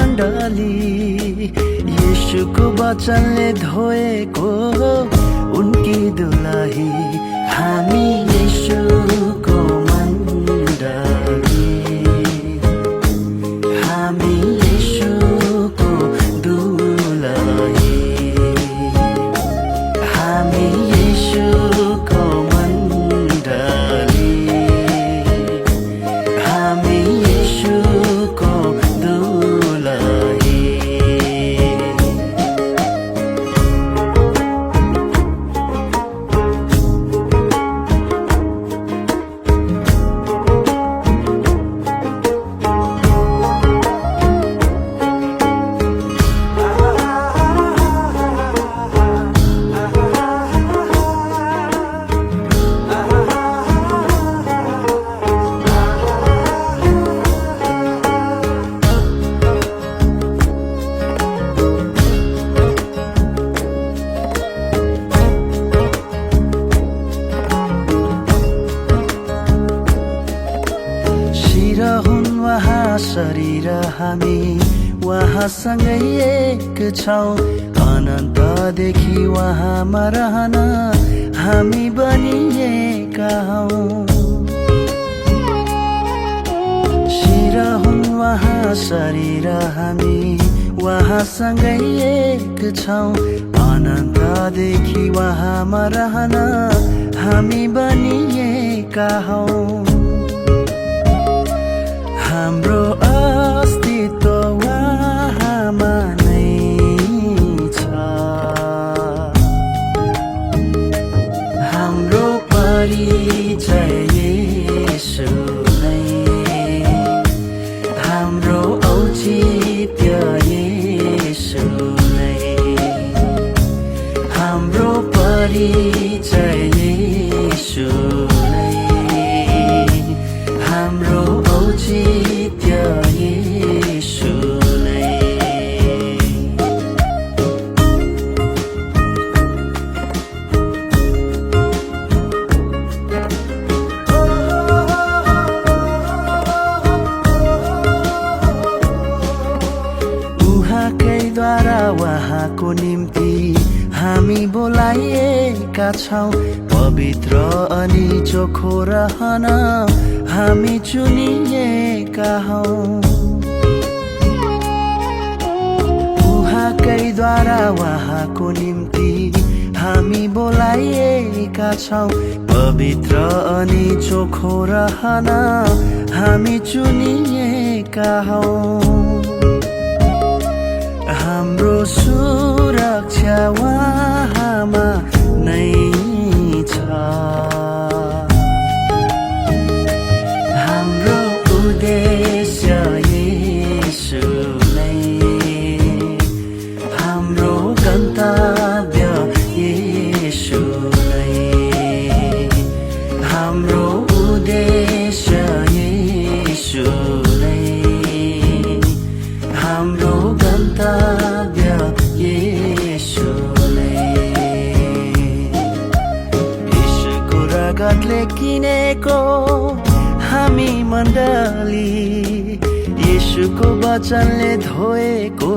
मण्डली येशूको वचनले धोएको उनकी दुलाही हामी येशूको मण्डली हामी येशूको दुलाही हामी येशूको मण्डली हामी येशूको दुलाही शरीर हामी उहाँसँगै एक छौँ अनन्तदेखि उहाँमा रहन हामी बनिएका हौँ शिर हुन् उहाँ शरीर हामी उहाँसँगै एक छौँ अनन्तदेखि उहाँमा रहन हामी बनिएका हौँ हाम्रो अस्तित्व उहाँमा नै छ हाम्रो परिचय येशू नै हाम्रो औचित्य येशू नै हाम्रो परिचय येशू नै हाम्रो औचित्य येशू नै उहाँकैद्वारा उहाँको निम्ति हामी बोलाइएका छौँ पवित्र अनि चोखो रहन हामी चुनिएका हौँ उहाँकैद्वारा उहाँको निम्ति हामी बोलाइएका छौँ पवित्र अनि चोखो रहन हामी चुनिएका हौँ हाम्रो सुरक्षा उहाँमा नै छ हाम्रो उद्देश्य येशू नै हाम्रो गन्तव्य येशू नै हाम्रो उद्देश्य येशू नै हाम्रो गन्तव्य येशू नै येशूको रगतले किनेको हामी मण्डली येशूको वचनले धोएको